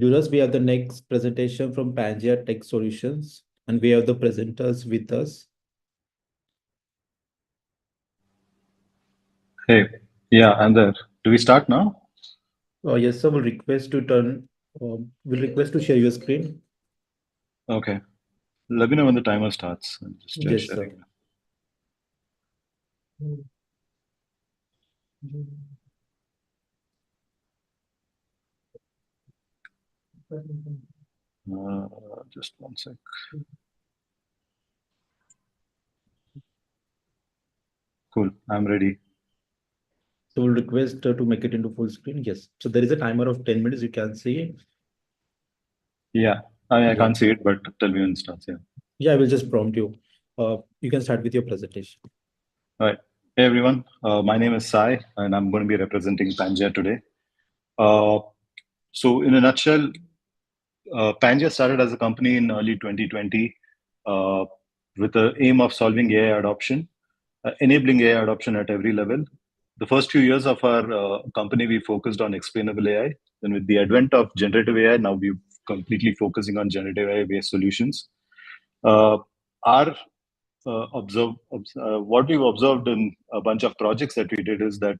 Julius, we have the next presentation from Pangea Tech Solutions, and we have the presenters with us. Hey, yeah, I'm there. Do we start now? Yes, sir. We'll request to share your screen. Okay. Let me know when the timer starts. I'm just Yes, sir. sharing. Just one sec. Cool. I'm ready. So we'll request to make it into full screen. Yes. So there is a timer of 10 minutes. You can see. Yeah. I Yeah. can't see it, but tell me when it starts. Yeah. Yeah, I will just prompt you. You can start with your presentation. All right. Hey, everyone. My name is Sai, and I'm going to be representing Pangea today. So, in a nutshell, Pangea started as a company in early 2020 with the aim of solving AI adoption, enabling AI adoption at every level. The first few years of our company, we focused on explainable AI. Then, with the advent of generative AI, now we're completely focusing on generative AI-based solutions. Our what we've observed in a bunch of projects that we did is that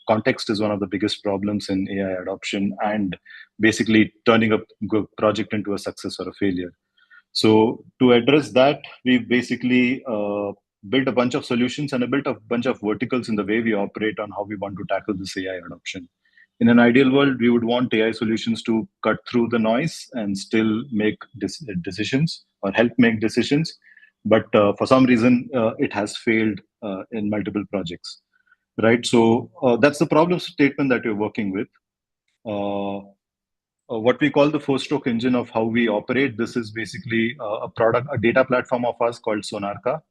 context is one of the biggest problems in AI adoption and basically turning a project into a success or a failure. So to address that, we basically built a bunch of solutions and built a bunch of verticals in the way we operate on how we want to tackle this AI adoption. In an ideal world, we would want AI solutions to cut through the noise and still make decisions or help make decisions. But for some reason, it has failed in multiple projects, right? So that's the problem statement that we're working with. What we call the four-stroke engine of how we operate. This is basically a data platform of us called Sonarka.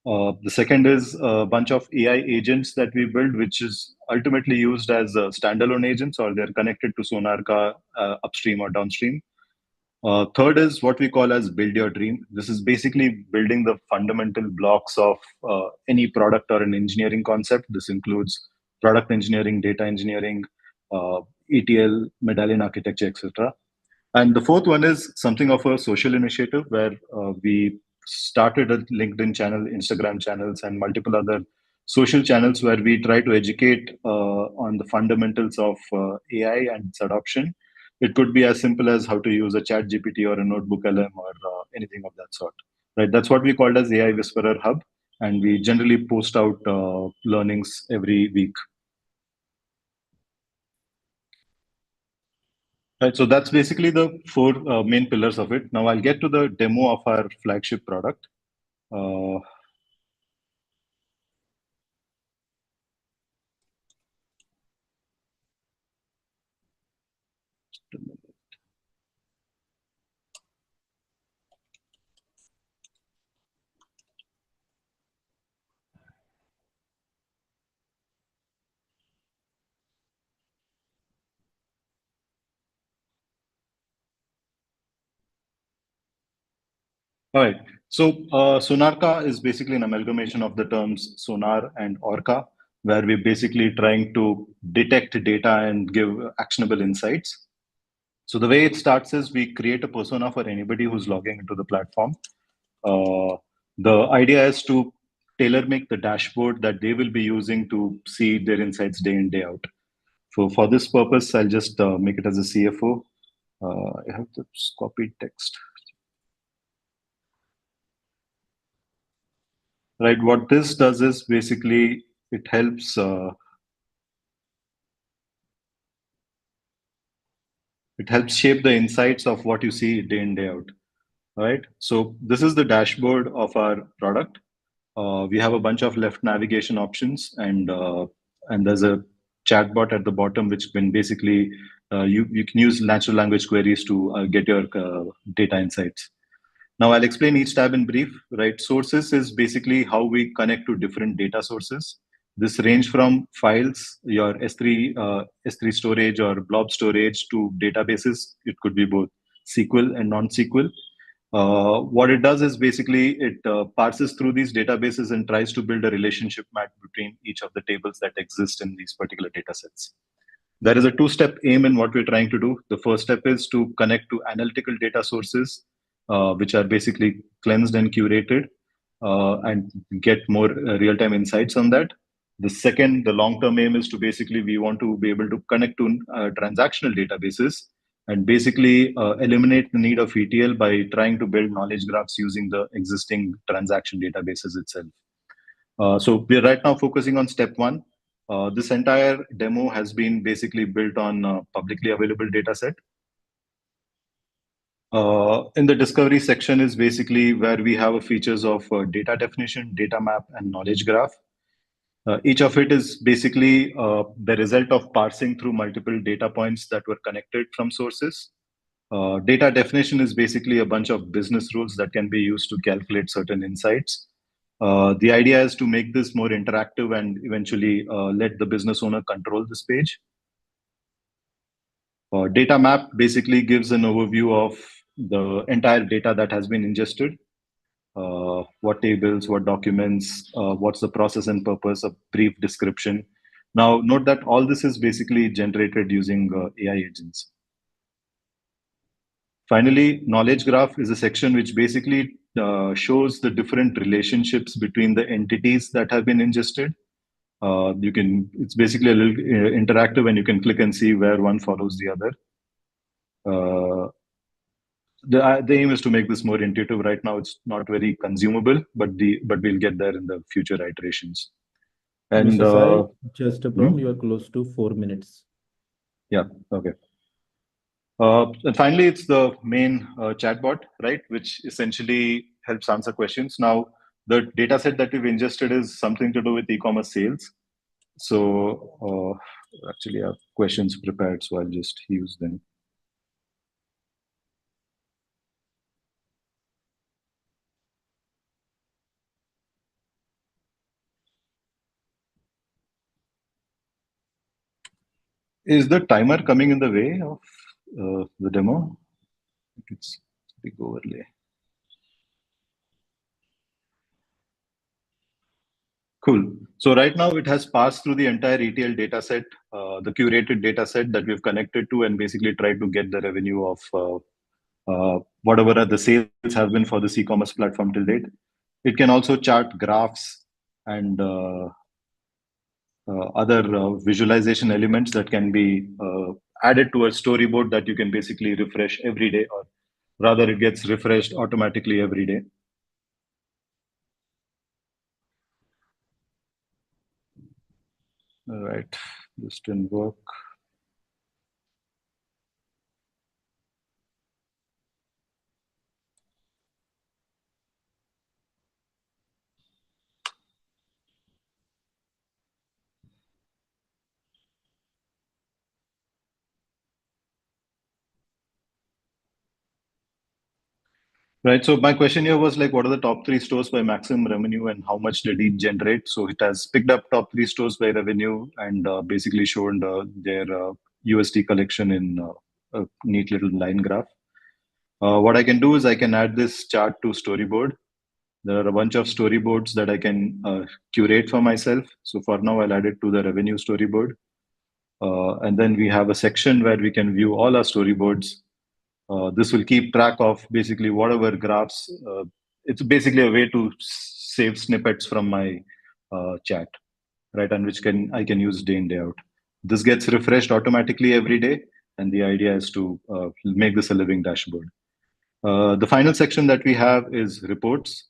The second is a bunch of AI agents that we build, which is ultimately used as standalone agents, or they're connected to Sonarka upstream or downstream. Third is what we call as build your dream. This is basically building the fundamental blocks of any product or an engineering concept. This includes product engineering, data engineering, ETL, medallion architecture, etc. And the fourth one is something of a social initiative where we started a LinkedIn channel, Instagram channels, and multiple other social channels where we try to educate on the fundamentals of AI and its adoption. It could be as simple as how to use a chat GPT or a notebook LM or anything of that sort. Right? That's what we called as AI Whisperer Hub. And we generally post out learnings every week. Right, so that's basically the four main pillars of it. Now I'll get to the demo of our flagship product. All right. So Sonarka is basically an amalgamation of the terms sonar and orca, where we're basically trying to detect data and give actionable insights. So the way it starts is we create a persona for anybody who's logging into the platform. The idea is to tailor make the dashboard that they will be using to see their insights day in, day out. So for this purpose, I'll just make it as a CFO. I have to copy text. Right. What this does is basically it helps shape the insights of what you see day in, day out. Right. So this is the dashboard of our product. We have a bunch of left navigation options, and there's a chatbot at the bottom, which can basically you can use natural language queries to get your data insights. Now I'll explain each tab in brief. Right, sources is basically how we connect to different data sources. This range from files, your S3 storage or blob storage, to databases. It could be both SQL and non-SQL. What it does is basically it parses through these databases and tries to build a relationship map between each of the tables that exist in these particular data sets. There is a two-step aim in what we're trying to do. The first step is to connect to analytical data sources, which are basically cleansed and curated, and get more real-time insights on that. The second, the long-term aim is to basically, we want to be able to connect to transactional databases and basically eliminate the need of ETL by trying to build knowledge graphs using the existing transaction databases itself. So we're right now focusing on step one. This entire demo has been basically built on a publicly available data set. In the discovery section is basically where we have a features of data definition, data map, and knowledge graph. Each of it is basically the result of parsing through multiple data points that were connected from sources. Data definition is basically a bunch of business rules that can be used to calculate certain insights. The idea is to make this more interactive and eventually let the business owner control this page. Data map basically gives an overview of the entire data that has been ingested. What tables, what documents, what's the process and purpose, a brief description. Now, note that all this is basically generated using AI agents. Finally, knowledge graph is a section which basically shows the different relationships between the entities that have been ingested. It's basically a little interactive, and you can click and see where one follows the other. The aim is to make this more intuitive. Right now, it's not very consumable, but we'll get there in the future iterations. And Mr. Sai, just a prompt. You are close to 4 minutes. Yeah. Okay. And finally, it's the main chatbot, right, which essentially helps answer questions. Now, the data set that we've ingested is something to do with e-commerce sales. So actually, I have questions prepared, so I'll just use them. Is the timer coming in the way of the demo? It's a big overlay. Cool. So right now it has passed through the entire ETL data set, the curated data set that we've connected to, and basically tried to get the revenue of whatever the sales have been for this e-commerce platform till date. It can also chart graphs and other visualization elements that can be added to a storyboard that you can basically refresh every day, or rather it gets refreshed automatically every day. All right, this didn't work. Right. So my question here was like, what are the top 3 stores by maximum revenue and how much did each generate? So it has picked up top 3 stores by revenue and basically shown their USD collection in a neat little line graph. What I can do is I can add this chart to storyboard. There are a bunch of storyboards that I can curate for myself. So for now, I'll add it to the revenue storyboard. And then we have a section where we can view all our storyboards. This will keep track of basically whatever graphs. It's basically a way to save snippets from my chat, right? And which I can use day in, day out. This gets refreshed automatically every day. And the idea is to make this a living dashboard. The final section that we have is reports.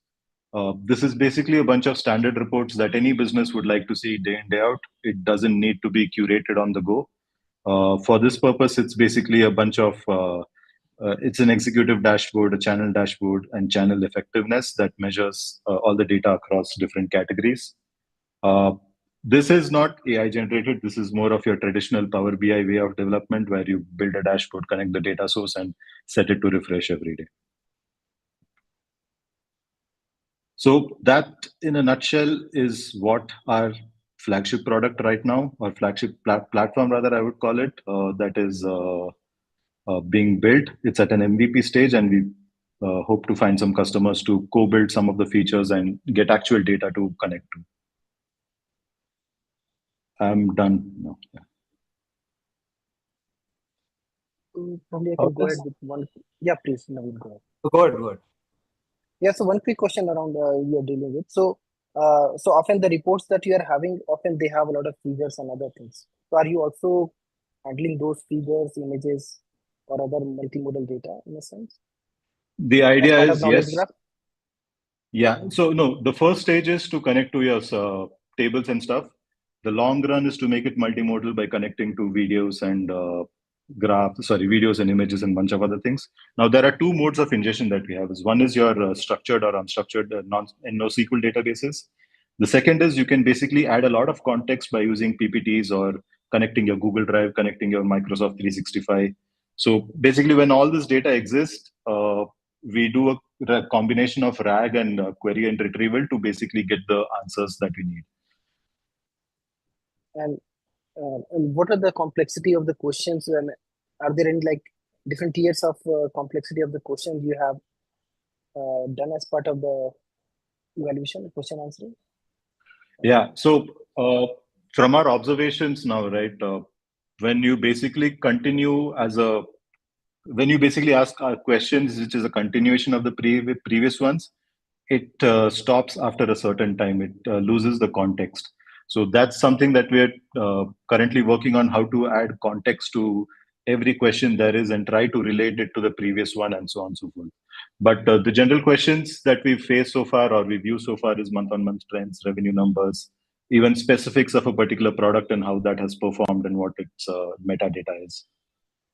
This is basically a bunch of standard reports that any business would like to see day in, day out. It doesn't need to be curated on the go. For this purpose, it's basically a bunch of it's an executive dashboard, a channel dashboard, and channel effectiveness that measures all the data across different categories. This is not AI generated. This is more of your traditional Power BI way of development where you build a dashboard, connect the data source, and set it to refresh every day. So that, in a nutshell, is what our flagship product right now, or flagship platform, rather, I would call it, that is being built. It's at an MVP stage, and we hope to find some customers to co-build some of the features and get actual data to connect to. I'm done now. Probably I can go ahead with one. Yeah, please, Naveen, go ahead. Go ahead, go ahead. Yeah, so one quick question around you're dealing with. So often the reports that you are having, often they have a lot of figures and other things. So are you also handling those figures, images, or other multimodal data in a sense The as idea part of is knowledge yes. graph? Yeah. So no, the first stage is to connect to your tables and stuff. The long run is to make it multimodal by connecting to videos and videos and images and bunch of other things. Now there are two modes of ingestion that we have. Is one is your structured or unstructured NoSQL databases. The second is you can basically add a lot of context by using PPTs or connecting your Google Drive, connecting your Microsoft 365. So basically, when all this data exists, we do a combination of RAG and query and retrieval to basically get the answers that we need. And what are the complexity of the questions? And are there any like different tiers of complexity of the questions you have done as part of the evaluation, question answering? Yeah. So from our observations now, right, when you basically ask questions, which is a continuation of the previous ones, it stops after a certain time. It loses the context. So that's something that we're currently working on, how to add context to every question there is and try to relate it to the previous one and so on and so forth. But the general questions that we've faced so far or we've used so far is month-on-month trends, revenue numbers, even specifics of a particular product and how that has performed and what its metadata is.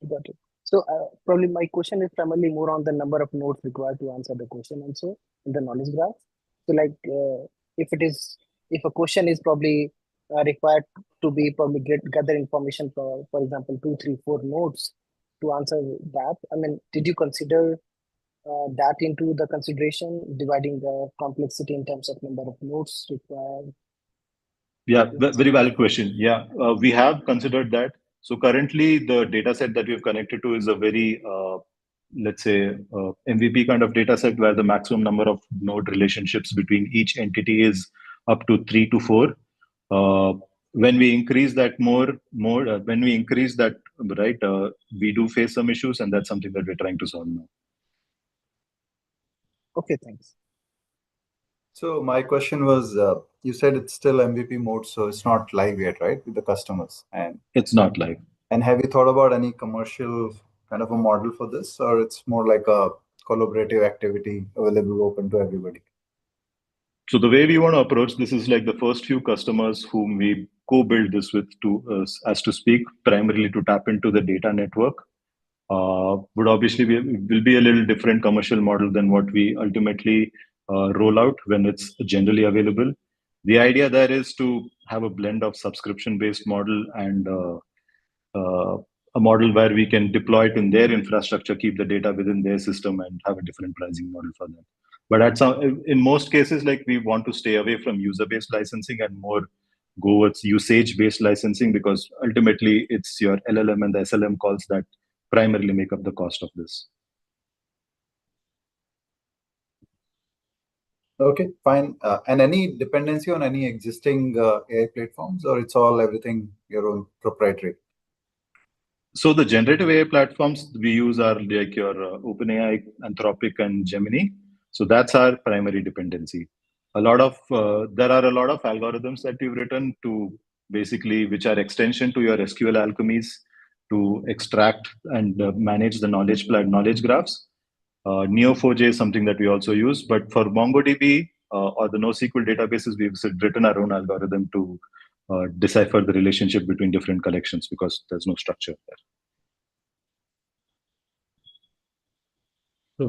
Got it. So probably my question is primarily more on the number of nodes required to answer the question also in the knowledge graph. So like if a question is probably required to be probably gather information for example 2, 3, 4 nodes to answer that. I mean, did you consider that into the consideration, dividing the complexity in terms of number of nodes required? Yeah, very valid question. Yeah, we have considered that. So currently, the data set that we've connected to is a very, let's say, MVP kind of data set where the maximum number of node relationships between each entity is up to 3 to 4. When we increase that when we increase that, right, we do face some issues, and that's something that we're trying to solve now. Okay, thanks. So my question was, you said it's still MVP mode, so it's not live yet, right, with the customers? And it's not live. And have you thought about any commercial kind of a model for this, or it's more like a collaborative activity available open to everybody? So the way we want to approach this is like the first few customers whom we co-build this with, to as to speak, primarily to tap into the data network, would obviously will be a little different commercial model than what we ultimately roll out when it's generally available. The idea there is to have a blend of subscription-based model and a model where we can deploy it in their infrastructure, keep the data within their system, and have a different pricing model for them. But in most cases, like we want to stay away from user-based licensing and more go with usage-based licensing, because ultimately it's your LLM and the SLM calls that primarily make up the cost of this. Okay, fine. And any dependency on any existing AI platforms, or it's all everything your own proprietary? So the generative AI platforms we use are like your OpenAI, Anthropic, and Gemini. So that's our primary dependency. There are a lot of algorithms that we've written to basically, which are extension to your SQL alchemies to extract and manage the knowledge graphs. Neo4j is something that we also use, but for MongoDB or the NoSQL databases, we've written our own algorithm to decipher the relationship between different collections because there's no structure there.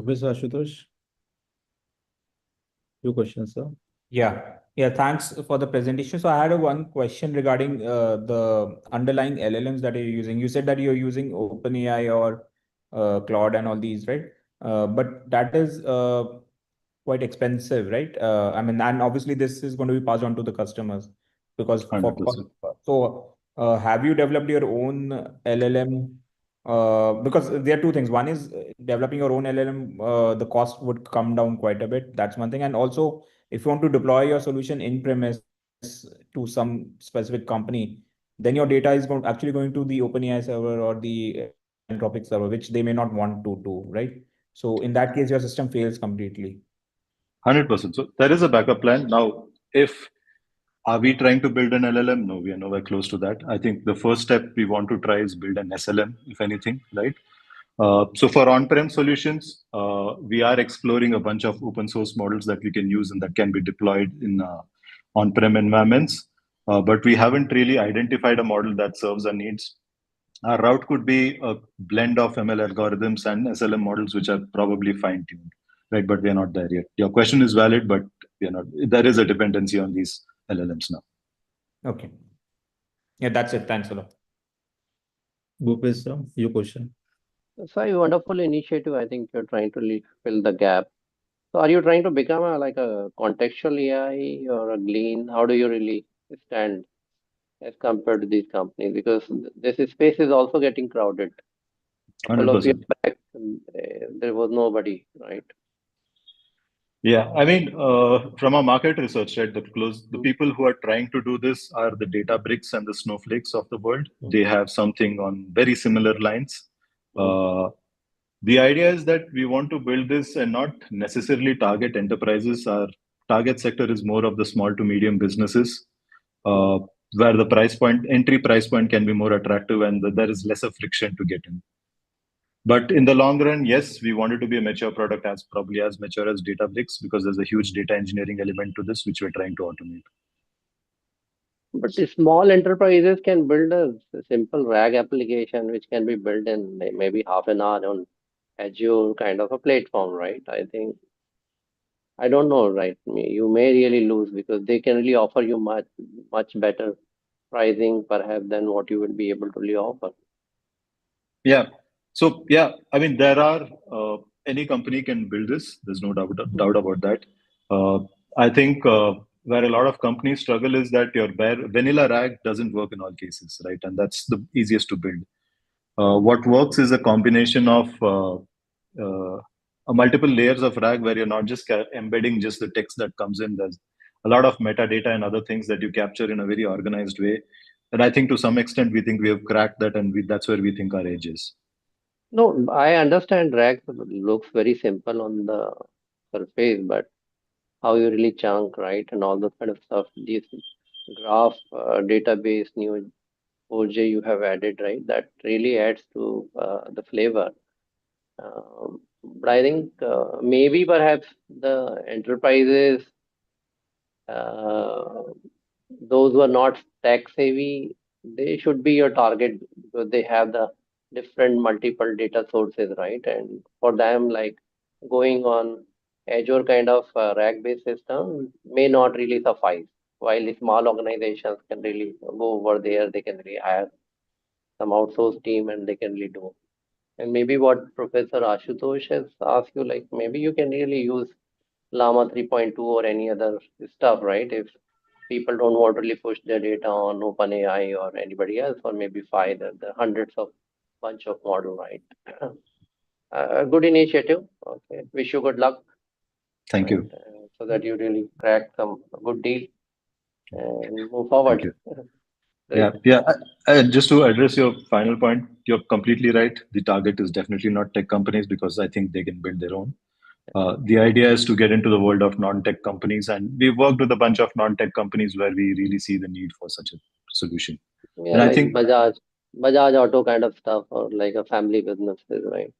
Professor Ashutosh, your question, sir. Yeah, thanks for the presentation. So I had one question regarding the underlying LLMs that you're using. You said that you're using OpenAI or Claude and all these, right? But that is quite expensive, right? I mean, and obviously this is going to be passed on to the customers because 100%. So have you developed your own LLM? Because there are two things. One is developing your own LLM, the cost would come down quite a bit. That's one thing. And also, if you want to deploy your solution in premise to some specific company, then your data is actually going to the OpenAI server or the isentropic server, which they may not want to do, right? So in that case, your system fails completely. 100%. So there is a backup plan. Now, are we trying to build an LLM? No, we are nowhere close to that. I think the first step we want to try is build an SLM, if anything, right? So for on-prem solutions, we are exploring a bunch of open source models that we can use and that can be deployed in on-prem environments. But we haven't really identified a model that serves our needs. Our route could be a blend of ML algorithms and SLM models, which are probably fine-tuned, right? But we are not there yet. Your question is valid, but we are not. There is a dependency on these LLMs now. Okay. Yeah, that's it. Thanks a lot. Bhupesh, sir, your question. So a wonderful initiative. I think you're trying to fill the gap. So are you trying to become like a contextual AI or a Glean? How do you really stand as compared to these companies? Because this space is also getting crowded. Couple of years 100%. back, there was nobody, right? Yeah, I mean, from our market research, right, the people who are trying to do this are the Databricks and the Snowflakes of the world. They have something on very similar lines. The idea is that we want to build this and not necessarily target enterprises. Our target sector is more of the small to medium businesses, where the entry price point can be more attractive and there is lesser friction to get in. But in the long run, yes, we want it to be a mature product, probably as mature as Databricks, because there's a huge data engineering element to this, which we're trying to automate. But the small enterprises can build a simple RAG application, which can be built in maybe half an hour on Azure kind of a platform, right? I think, I don't know, right? You may really lose because they can really offer you much better pricing perhaps than what you would be able to really offer. Yeah. So yeah, I mean, there are any company can build this. There's no doubt about that. I think where a lot of companies struggle is that your bare vanilla RAG doesn't work in all cases, right? And that's the easiest to build. What works is a combination of multiple layers of RAG where you're not just embedding just the text that comes in. There's a lot of metadata and other things that you capture in a very organized way. And I think to some extent, we think we have cracked that, and that's where we think our edge is. No, I understand RAG looks very simple on the surface, but how you really chunk, right? And all those kind of stuff. These graph database, new OJ you have added, right? That really adds to the flavor. But I think maybe perhaps the enterprises, those who are not tech savvy, they should be your target because they have the different multiple data sources, right? And for them, like going on Azure kind of RAG-based system may not really suffice. While the small organizations can really go over there, they can really hire some outsourced team and they can really do. And maybe what Professor Ashutosh has asked you, like maybe you can really use Llama 3.2 or any other stuff, right? If people don't want to really push their data on OpenAI or anybody else, or maybe find the hundreds of bunch of model, right? A good initiative. Okay, wish you good luck. Thank you. So that you really crack some good deal and move forward. Thank you. Yeah. Just to address your final point, you're completely right. The target is definitely not tech companies because I think they can build their own. The idea is to get into the world of non-tech companies, and we've worked with a bunch of non-tech companies where we really see the need for such a solution. Yeah, and like I think Bajaj Auto kind of stuff, or like a family businesses, right?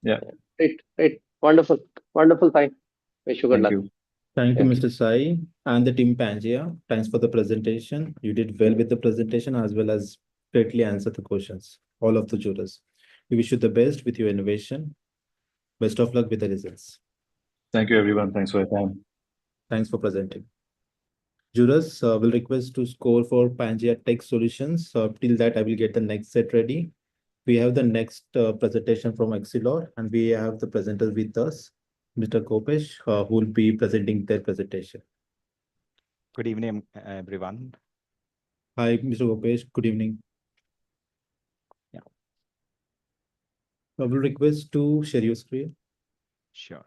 Yeah. Great. Wonderful. Fine. Wish you good luck. Thank you, Mr. Sai and the team Pangea. Thanks for the presentation. You did well with the presentation as well as greatly answered the questions, all of the jurors. We wish you the best with your innovation. Best of luck with the results. Thank you, everyone. Thanks for your time. Thanks for presenting. Jurors will request to score for Pangea Tech Solutions. Till that, I will get the next set ready. We have the next presentation from Xcelore, and we have the presenters with us, Mr. Kopesh, who will be presenting their presentation. Good evening, everyone. Hi, Mr. Kopesh. Good evening. Yeah. I will request to share your screen. Sure.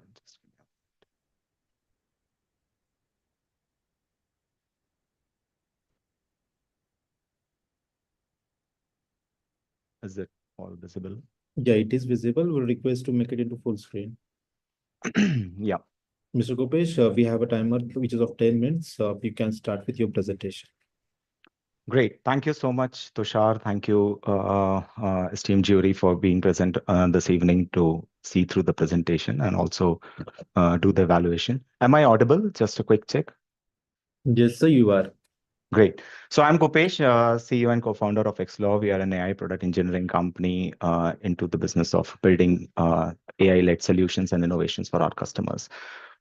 Is it all visible? Yeah, it is visible. We'll request to make it into full screen. Yeah, Mr. Gopesh, we have a timer which is of 10 minutes. You can start with your presentation. great. Thank you so much, Tushar. Thank you, esteemed jury, for being present this evening to see through the presentation and also do the evaluation. Am I audible? Just a quick check. Yes, sir, you are. Great. So I'm Gopesh, CEO and co-founder of Xcelore. We are an AI product engineering company into the business of building AI-led solutions and innovations for our customers.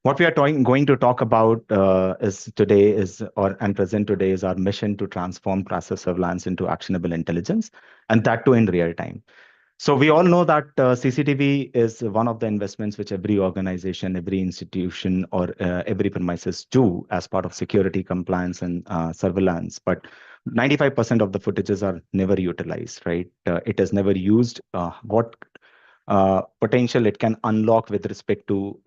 What we are going to talk about and present today is our mission to transform passive surveillance into actionable intelligence, and that too in real time. So we all know that CCTV is one of the investments which every organization, every institution, or every premises do as part of security, compliance, and surveillance. But 95% of the footages are never utilized, right? It is never used. What potential it can unlock with respect to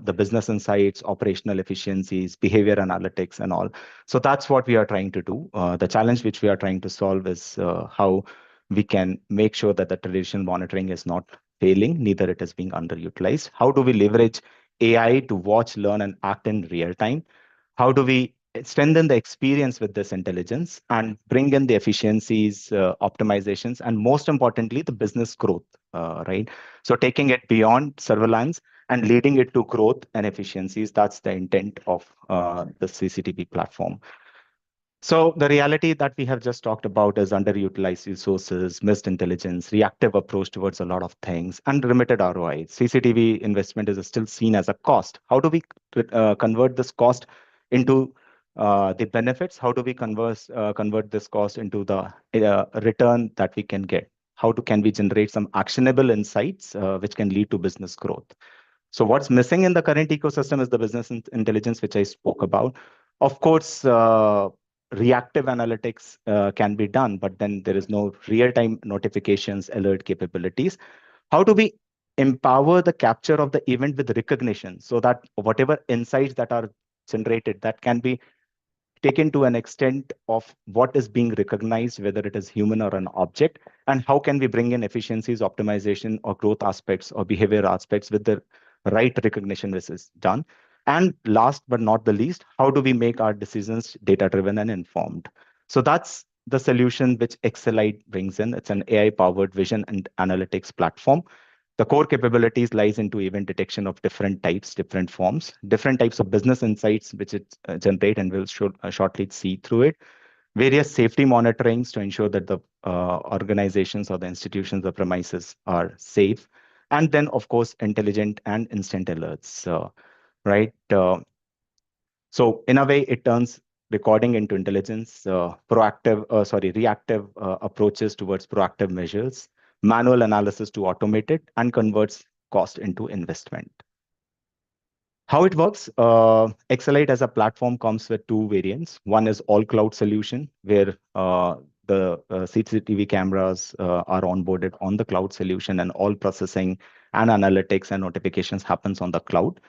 the business insights, operational efficiencies, behavior analytics, and all. So that's what we are trying to do. The challenge which we are trying to solve is how we can make sure that the traditional monitoring is not failing, neither it is being underutilized. How do we leverage AI to watch, learn, and act in real time? How do we strengthen the experience with this intelligence and bring in the efficiencies, optimizations, and most importantly, the business growth, right? So taking it beyond surveillance and leading it to growth and efficiencies, that's the intent of the CCTV platform. So the reality that we have just talked about is underutilized resources, missed intelligence, reactive approach towards a lot of things, and limited ROI. CCTV investment is still seen as a cost. How do we convert this cost into the benefits? How do we convert this cost into the return that we can get? Can we generate some actionable insights which can lead to business growth? So what's missing in the current ecosystem is the business intelligence, which I spoke about. Of course, reactive analytics can be done, but then there is no real-time notifications, alert capabilities. How do we empower the capture of the event with recognition so that whatever insights that are generated, that can be taken to an extent of what is being recognized, whether it is human or an object, and how can we bring in efficiencies, optimization, or growth aspects or behavior aspects with the right recognition which is done. And last but not the least, how do we make our decisions data-driven and informed? So that's the solution which Xcelite brings in. It's an AI-powered vision and analytics platform. The core capabilities lies into event detection of different types, different forms, different types of business insights which it generate, and we'll shortly see through it. Various safety monitorings to ensure that the organizations or the institutions, the premises are safe. And then, of course, intelligent and instant alerts, right? So in a way, it turns recording into intelligence, reactive approaches towards proactive measures, manual analysis to automate it, and converts cost into investment. How it works, Xcelite as a platform comes with two variants. One is all cloud solution, where the CCTV cameras are onboarded on the cloud solution, and all processing and analytics and notifications happens on the cloud.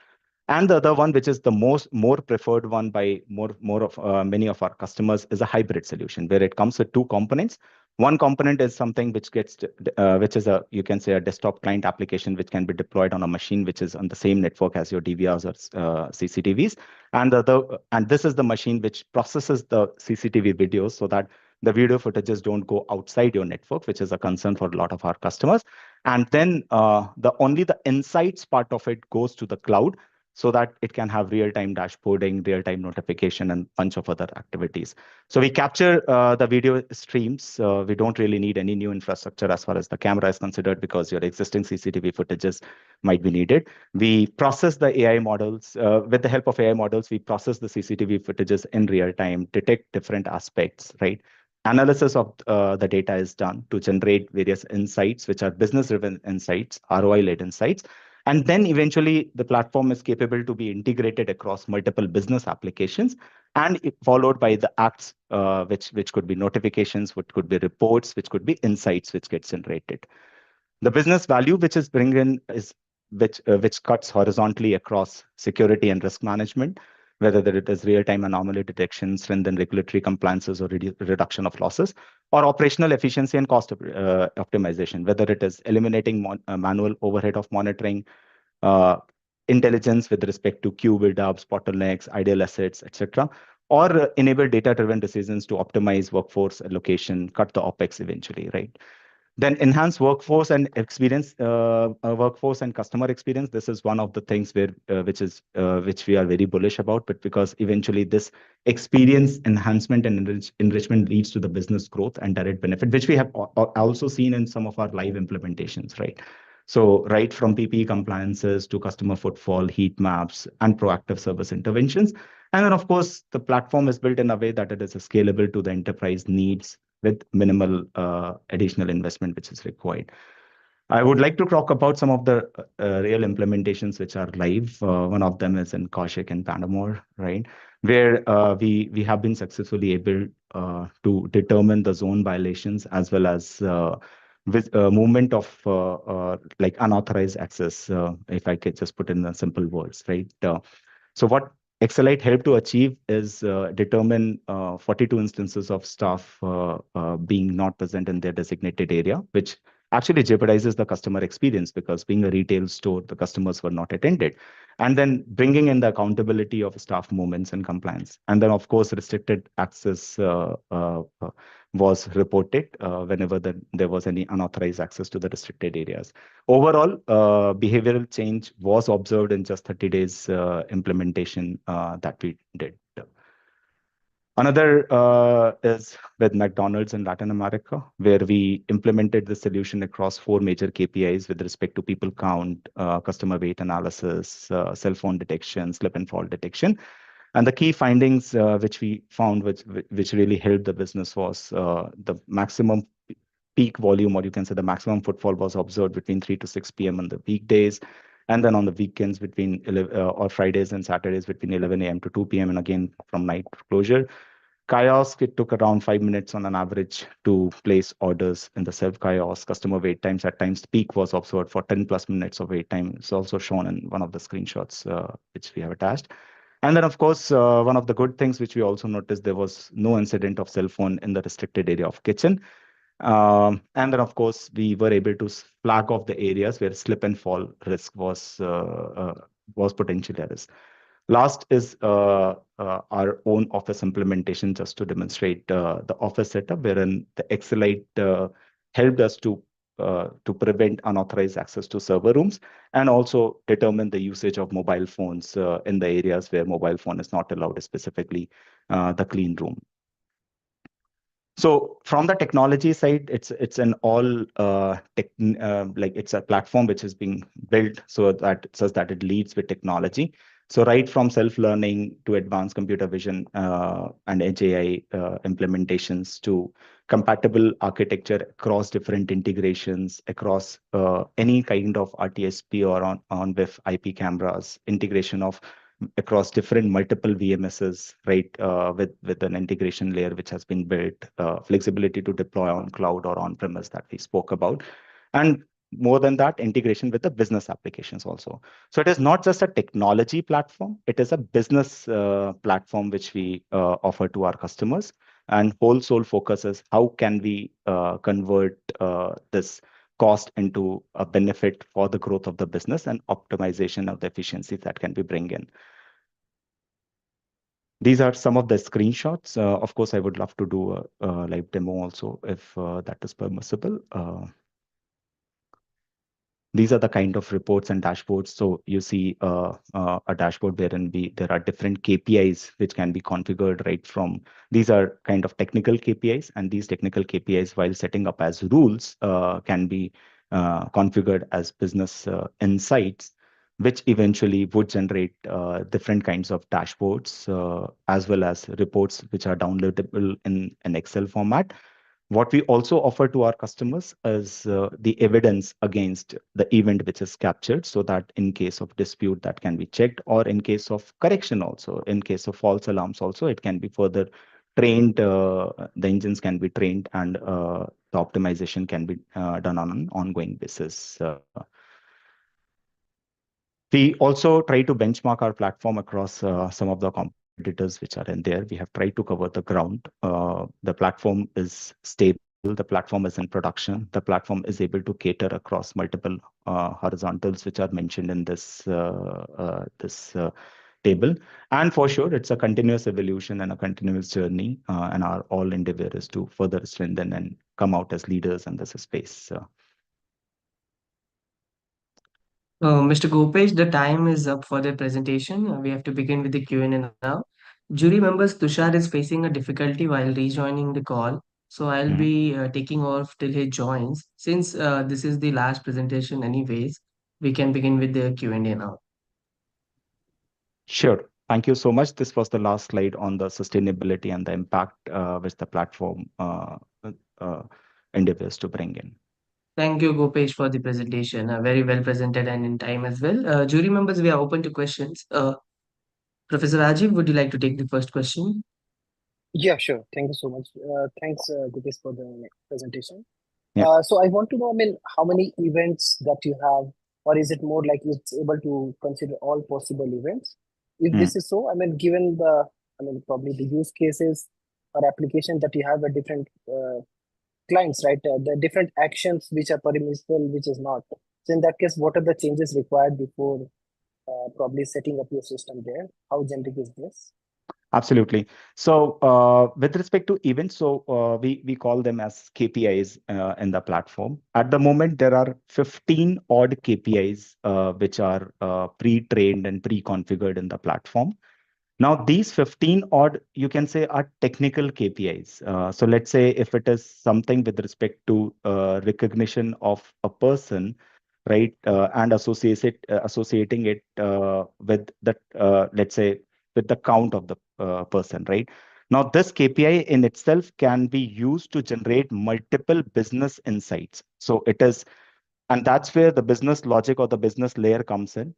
And the other one, which is the more preferred one by many of our customers, is a hybrid solution where it comes with two components. One component is something which which is you can say a desktop client application which can be deployed on a machine which is on the same network as your DVRs or CCTVs. And this is the machine which processes the CCTV videos so that the video footages don't go outside your network, which is a concern for a lot of our customers. And then only the insights part of it goes to the cloud, so that it can have real-time dashboarding, real-time notification, and a bunch of other activities. So we capture the video streams. We don't really need any new infrastructure as far as the camera is considered, because your existing CCTV footages might be needed. We process the AI models. With the help of AI models, we process the CCTV footages in real time, detect different aspects, right? Analysis of the data is done to generate various insights, which are business-driven insights, ROI-led insights. And then eventually the platform is capable to be integrated across multiple business applications, and followed by the acts, which could be notifications, which could be reports, which could be insights which gets generated. The business value which is bring in is which cuts horizontally across security and risk management, whether that it is real-time anomaly detection, strengthen regulatory compliances or reduction of losses, or operational efficiency and cost optimization, whether it is eliminating manual overhead of monitoring, intelligence with respect to queue build-ups, bottlenecks, ideal assets, etc., or enable data-driven decisions to optimize workforce allocation, cut the OpEx eventually, right? Then enhance workforce and experience, workforce and customer experience. This is one of the things where which we are very bullish about, but because eventually this experience enhancement and enrichment leads to the business growth and direct benefit, which we have also seen in some of our live implementations, right? So right from PPE compliances to customer footfall, heat maps, and proactive service interventions. And then, of course, the platform is built in a way that it is scalable to the enterprise needs with minimal additional investment which is required. I would like to talk about some of the real implementations which are live. One of them is in Kaushik and Panamore, right? Where we have been successfully able to determine the zone violations as well as with movement of like unauthorized access, if I could just put in the simple words, right? So what Xcelite helped to achieve is determine 42 instances of staff being not present in their designated area, which actually jeopardizes the customer experience because being a retail store, the customers were not attended. And then bringing in the accountability of staff movements and compliance. And then, of course, restricted access was reported whenever there was any unauthorized access to the restricted areas. Overall, behavioral change was observed in just 30 days implementation that we did. Another is with McDonald's in Latin America, where we implemented the solution across 4 major KPIs with respect to people count, customer weight analysis, cell phone detection, slip and fall detection. And the key findings which we found, which really helped the business, was the maximum peak volume, or you can say the maximum footfall, was observed between 3 to 6 p.m. on the weekdays. And then on the weekends between or Fridays and Saturdays between 11 a.m. to 2 p.m. and again from night closure. Kiosk, it took around 5 minutes on an average to place orders in the self-kiosk. Customer wait times, at times peak was observed for 10 plus minutes of wait time. It's also shown in one of the screenshots which we have attached. And then, of course, one of the good things which we also noticed, there was no incident of cell phone in the restricted area of kitchen. And then, of course, we were able to flag off the areas where slip and fall risk was potentially a risk. Last is our own office implementation, just to demonstrate the office setup, wherein the Xcelite helped us to prevent unauthorized access to server rooms and also determine the usage of mobile phones in the areas where mobile phone is not allowed, specifically the clean room. So from the technology side, it's an all like it's a platform which is being built so that it leads with technology. So right from self-learning to advanced computer vision and edge AI implementations to compatible architecture across different integrations, across any kind of RTSP or on-WIF IP cameras, integration of across different multiple VMSs, right, with an integration layer which has been built, flexibility to deploy on cloud or on-premise that we spoke about. And more than that, integration with the business applications also. So it is not just a technology platform, it is a business platform which we offer to our customers. And whole sole focus is how can we convert this cost into a benefit for the growth of the business and optimization of the efficiencies that can be bring in. These are some of the screenshots. Of course, I would love to do a live demo also if that is permissible. These are the kind of reports and dashboards. So you see a dashboard wherein there are different KPIs which can be configured right from. These are kind of technical KPIs, and these technical KPIs, while setting up as rules, can be configured as business insights, which eventually would generate different kinds of dashboards as well as reports which are downloadable in an Excel format. What we also offer to our customers is the evidence against the event which is captured, so that in case of dispute that can be checked, or in case of correction also, in case of false alarms also, it can be further trained, the engines can be trained, and the optimization can be done on an ongoing basis. These are some of the screenshots. Of course, I would love to do a live demo also if that is permissible. These are the kind of reports and dashboards. So you see a dashboard wherein there are different KPIs which can be configured right from. These are kind of technical KPIs, and these technical KPIs, while setting up as business insights, which eventually would generate different kinds of dashboards as well as reports which are downloadable in an Excel format. What we also offer to our customers is the evidence against the event which is captured, so that in case of correction also, in case of false alarms also, it can be further trained, the engines can be trained, and the optimization can be done on an ongoing basis. We also try to benchmark our platform across some of the competitors which are in there. We have tried to cover the ground. The platform is stable. The platform is in production. The platform is able to cater across multiple horizontals which are mentioned in this table. And for sure, it's a continuous evolution and a continuous journey. And our all endeavor is to further strengthen and come out as leaders in this space. Mr. Gopesh, the time is up for the presentation. We have to begin with the Q&A now. Jury members, Tushar is facing a difficulty while rejoining the call. So I'll be taking off till he joins. Since this is the last presentation anyways, we can begin with the Q&A now. Sure. Thank you so much. This was the last slide on the sustainability and the impact which the platform endeavors to bring in. Thank you, Gopesh, for the presentation. Very well presented and in time as well. Jury members, we are open to questions. Professor Rajiv, would you like to take the first question? Yeah, sure. Thank you so much. Thanks, Gutis, for the presentation. Yeah. So I want to know, I mean, how many events that you have, or is it more like it's able to consider all possible events? If this is so, I mean, given the, I mean, probably the use cases or application that you have at different clients, right? The different actions which are permissible, which is not. So in that case, what are the changes required before probably setting up your system there? How generic is this? Absolutely. So with respect to events, so we call them as KPIs in the platform. At the moment, there are 15 odd KPIs which are pre-trained and pre-configured in the platform. Now, these 15 odd, you can say, are technical KPIs. So let's say if it is something with respect to recognition of a person, right, and associating it with the, let's say, with the count of the person, right? Now, this KPI in itself can be used to generate multiple business insights. So it is, and that's where the business logic or the business layer comes in,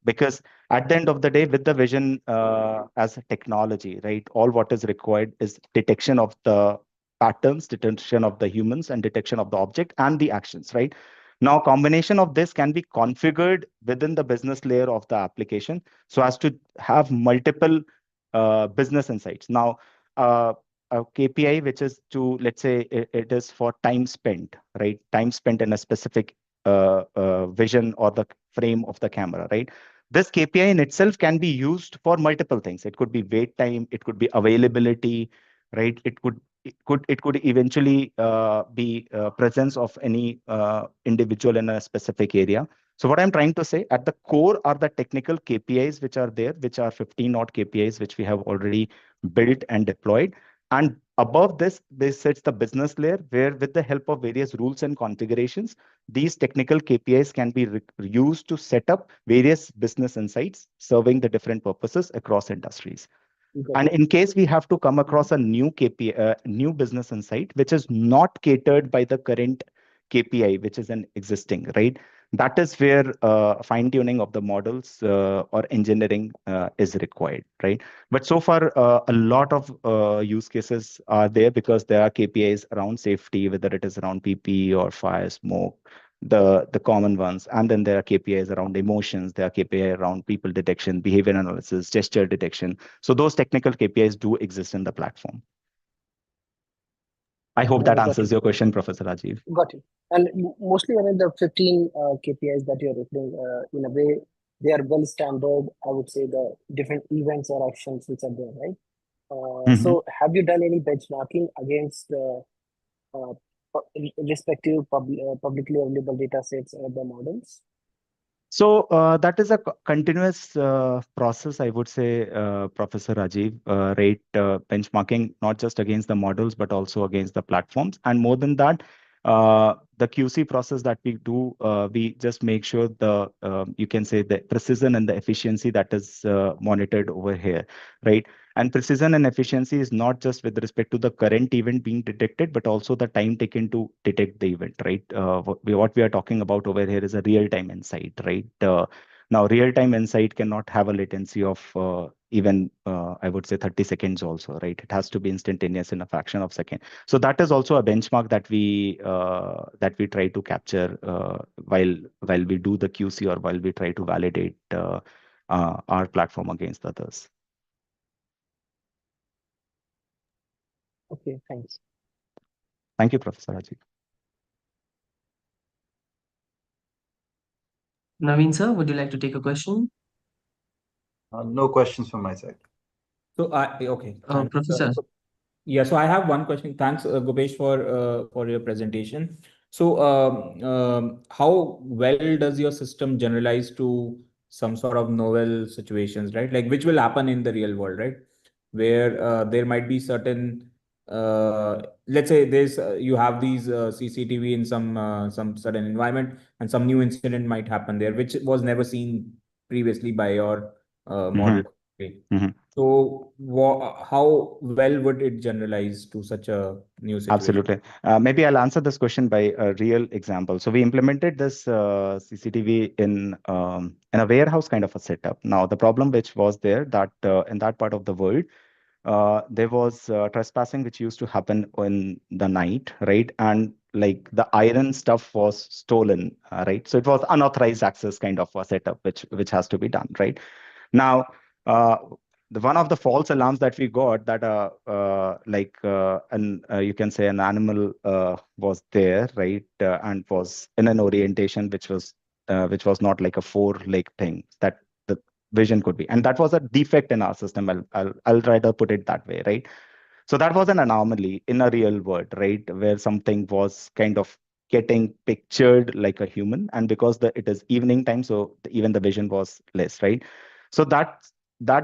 because at the end of the day, with the vision as a technology, right, all what is required is detection of the patterns, detection of the humans, and detection of the object and the actions, right? Now, combination of this can be configured within the business layer of the application so as to have multiple business insights. Now, a KPI, which is to, let's say, it is for time spent, right? Time spent in a specific vision or the frame of the camera, right? This KPI in itself can be used for multiple things. It could be wait time, it could be availability, right? It could eventually be presence of any individual in a specific area. So what I'm trying to say, at the core are the technical KPIs which are there, which are 15 odd KPIs which we have already built and deployed. And above this sits the business layer, where with the help of various rules and configurations, these technical KPIs can be used to set up various business insights serving the different purposes across industries. And in case we have to come across a new KPI, new business insight, which is not catered by the current KPI, which is an existing, right? That is where fine-tuning of the models or engineering is required, right? But so far, a lot of use cases are there because there are KPIs around safety, whether it is around PPE or fire, smoke, the common ones. And then there are KPIs around emotions, there are KPI around people detection, behavior analysis, gesture detection. So those technical KPIs do exist in the platform. I hope that answers your question, Professor Rajiv. Got it. And mostly, I mean, the 15 KPIs that you're referring, in a way, they are well standard. I would say the different events or actions which are there, right? So have you done any benchmarking against respective publicly available data sets or the models? So that is a continuous process, I would say, Professor Rajiv, right? Benchmarking not just against the models, but also against the platforms. And more than that, the QC process that we do, we just make sure the, you can say, the precision and the efficiency that is monitored over here, right? And precision and efficiency is not just with respect to the current event being detected, but also the time taken to detect the event, right? What we are talking about over here is a real-time insight, right? Now, real-time insight cannot have a latency of even I would say 30 seconds also, right? It has to be instantaneous in a fraction of a second. So that is also a benchmark that we try to capture while we do the QC or while we try to validate our platform against others. Okay, thanks. Thank you, Professor Rajiv. Naveen sir, would you like to take a question? No questions from my side. So okay. Professor. Yeah, so I have one question. Thanks, Gopesh, for your presentation. So, how well does your system generalize to some sort of novel situations, right? Like which will happen in the real world, right? Where there might be certain, let's say there's you have these CCTV in some certain environment, and some new incident might happen there, which was never seen previously by your model. Okay. So, how well would it generalize to such a new situation? Absolutely. Maybe I'll answer this question by a real example. So we implemented this CCTV in a warehouse kind of a setup. Now, the problem which was there that in that part of the world, there was trespassing which used to happen in the night, right? And like the iron stuff was stolen, right? So it was unauthorized access kind of a setup which has to be done, right? Now, one of the false alarms that we got that you can say an animal was there, right? And was in an orientation which was not like a four-leg thing that the vision could be, and that was a defect in our system. I'll try to put it that way, right? So that was an anomaly in a real world, right? Where something was kind of getting pictured like a human, and because it is evening time, so even the vision was less, right? So that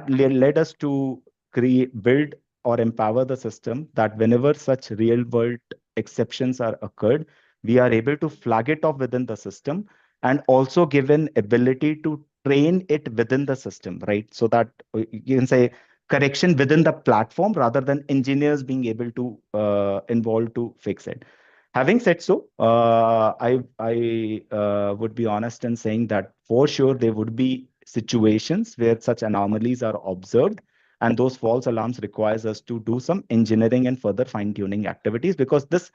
led us to build or empower the system that whenever such real world exceptions are occurred, we are able to flag it off within the system and also give an ability to train it within the system, right? So that you can say correction within the platform rather than engineers being able to involve to fix it. Having said so, I would be honest in saying that for sure there would be situations where such anomalies are observed, and those false alarms requires us to do some engineering and further fine-tuning activities, because this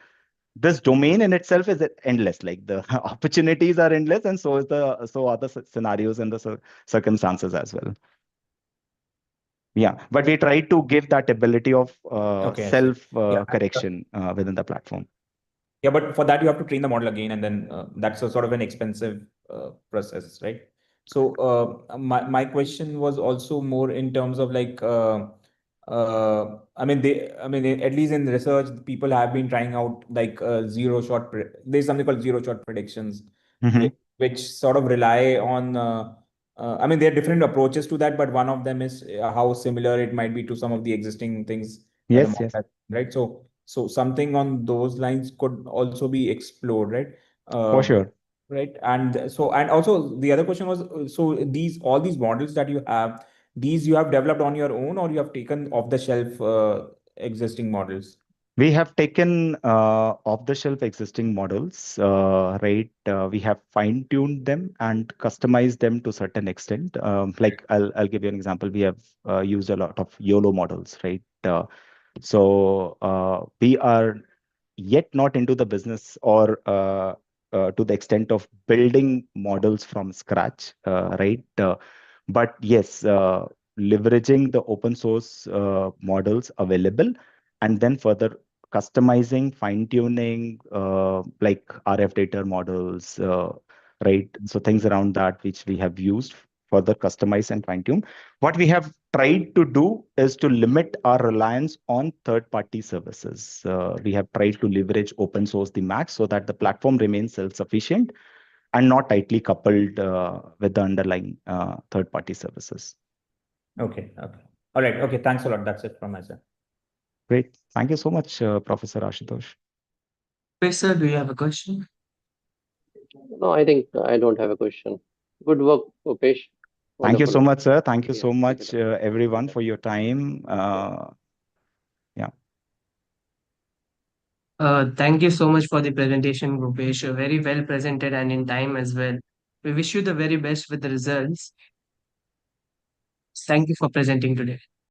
domain in itself is endless. Like the opportunities are endless, and so are the scenarios and the circumstances as well. Yeah, but we try to give that ability of self correction within the platform. Yeah, but for that you have to train the model again, and then that's a sort of an expensive process, right? So my question was also more in terms of like I mean at least in research people have been trying out like there's something called zero shot predictions, which sort of rely on I mean there are different approaches to that, but one of them is how similar it might be to some of the existing things that the model has, right? So something on those lines could also be explored, right? For sure. Right. And also the other question was, so all these models that you have, these you have developed on your own, or you have taken off the shelf existing models? We have taken off-the-shelf existing models, right? We have fine-tuned them and customized them to certain extent. Like I'll give you an example. We have used a lot of YOLO models, right? So we are yet not into the business or to the extent of building models from scratch, right? But yes, leveraging the open source models available, and then further customizing, fine-tuning, like RF data models, right? So things around that which we have used, further customize and fine-tune. What we have tried to do is to limit our reliance on third-party services. We have tried to leverage open source the max so that the platform remains self-sufficient and not tightly coupled with the underlying third-party services. Okay. All right. Okay. Thanks a lot. That's it from my side. Great. Thank you so much, Professor Ashutosh. Sir, do you have a question? No, I think I don't have a question. Good work, Upesh. Thank you so Wonderful. much, sir. Thank you so much, everyone, for your time. Yeah. Thank you so much for the presentation, Rupesh. Very well presented and in time as well. We wish you the very best with the results. Thank you for presenting today.